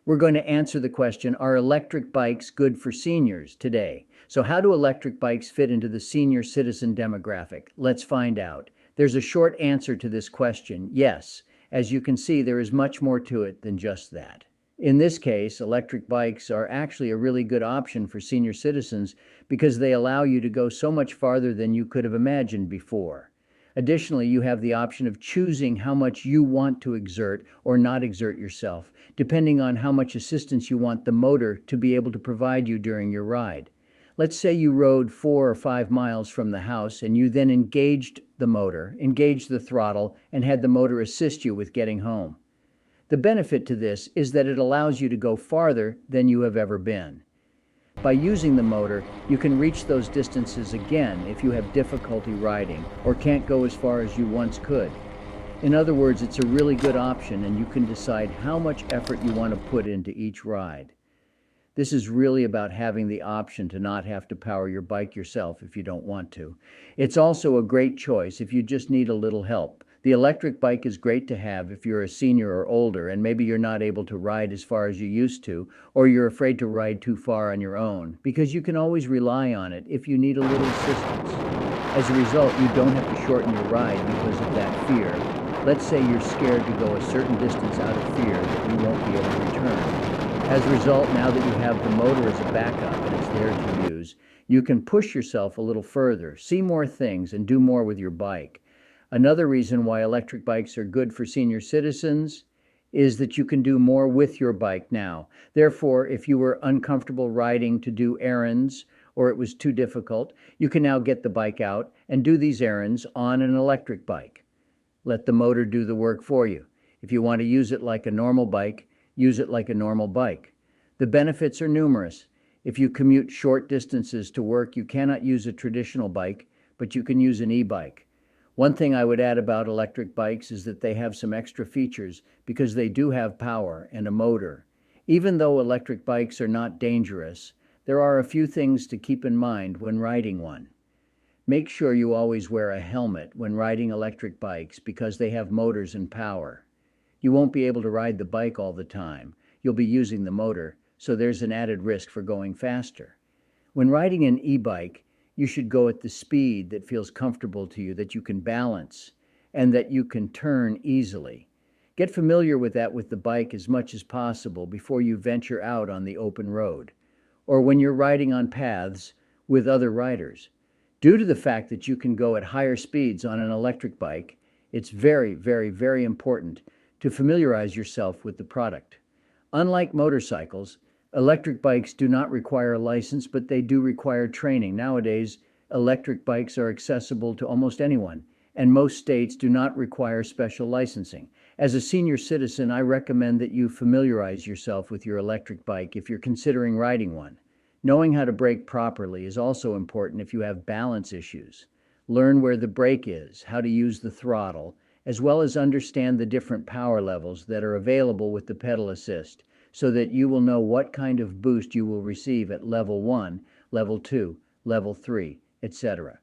We're going to answer the question, are electric bikes good for seniors today? So how do electric bikes fit into the senior citizen demographic? Let's find out. There's a short answer to this question, yes. As you can see, there is much more to it than just that. In this case, electric bikes are actually a really good option for senior citizens because they allow you to go so much farther than you could have imagined before. Additionally, you have the option of choosing how much you want to exert or not exert yourself, depending on how much assistance you want the motor to be able to provide you during your ride. Let's say you rode 4 or 5 miles from the house and you then engaged the throttle, and had the motor assist you with getting home. The benefit to this is that it allows you to go farther than you have ever been. By using the motor, you can reach those distances again if you have difficulty riding or can't go as far as you once could. In other words, it's a really good option, and you can decide how much effort you want to put into each ride. This is really about having the option to not have to power your bike yourself if you don't want to. It's also a great choice if you just need a little help. The electric bike is great to have if you're a senior or older and maybe you're not able to ride as far as you used to, or you're afraid to ride too far on your own, because you can always rely on it if you need a little assistance. As a result, you don't have to shorten your ride because of that fear. Let's say you're scared to go a certain distance out of fear that you won't be able to return. As a result, now that you have the motor as a backup and it's there to use, you can push yourself a little further, see more things, and do more with your bike. Another reason why electric bikes are good for senior citizens is that you can do more with your bike now. Therefore, if you were uncomfortable riding to do errands or it was too difficult, you can now get the bike out and do these errands on an electric bike. Let the motor do the work for you. If you want to use it like a normal bike, use it like a normal bike. The benefits are numerous. If you commute short distances to work, you cannot use a traditional bike, but you can use an e-bike. One thing I would add about electric bikes is that they have some extra features because they do have power and a motor. Even though electric bikes are not dangerous, there are a few things to keep in mind when riding one. Make sure you always wear a helmet when riding electric bikes because they have motors and power. You won't be able to ride the bike all the time. You'll be using the motor, so there's an added risk for going faster. When riding an e-bike, you should go at the speed that feels comfortable to you, that you can balance, and that you can turn easily. Get familiar with that with the bike as much as possible before you venture out on the open road, or when you're riding on paths with other riders. Due to the fact that you can go at higher speeds on an electric bike, it's very, very, very important to familiarize yourself with the product. Unlike motorcycles, electric bikes do not require a license, but they do require training. Nowadays, electric bikes are accessible to almost anyone, and most states do not require special licensing. As a senior citizen, I recommend that you familiarize yourself with your electric bike if you're considering riding one. Knowing how to brake properly is also important if you have balance issues. Learn where the brake is, how to use the throttle, as well as understand the different power levels that are available with the pedal assist, so that you will know what kind of boost you will receive at level 1, level 2, level 3, etc.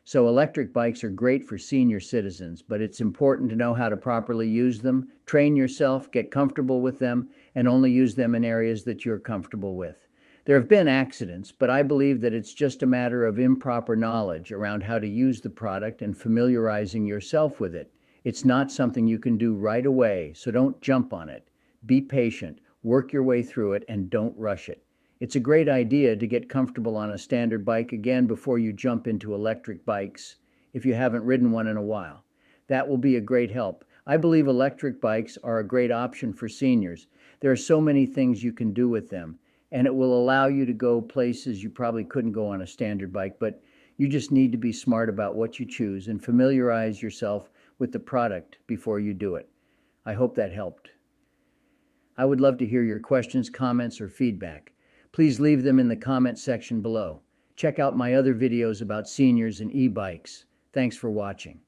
So electric bikes are great for senior citizens, but it's important to know how to properly use them, train yourself, get comfortable with them, and only use them in areas that you're comfortable with. There have been accidents, but I believe that it's just a matter of improper knowledge around how to use the product and familiarizing yourself with it. It's not something you can do right away, so don't jump on it. Be patient. Work your way through it and don't rush it. It's a great idea to get comfortable on a standard bike again before you jump into electric bikes if you haven't ridden one in a while. That will be a great help. I believe electric bikes are a great option for seniors. There are so many things you can do with them, and it will allow you to go places you probably couldn't go on a standard bike, but you just need to be smart about what you choose and familiarize yourself with the product before you do it. I hope that helped. I would love to hear your questions, comments, or feedback. Please leave them in the comment section below. Check out my other videos about seniors and e-bikes. Thanks for watching.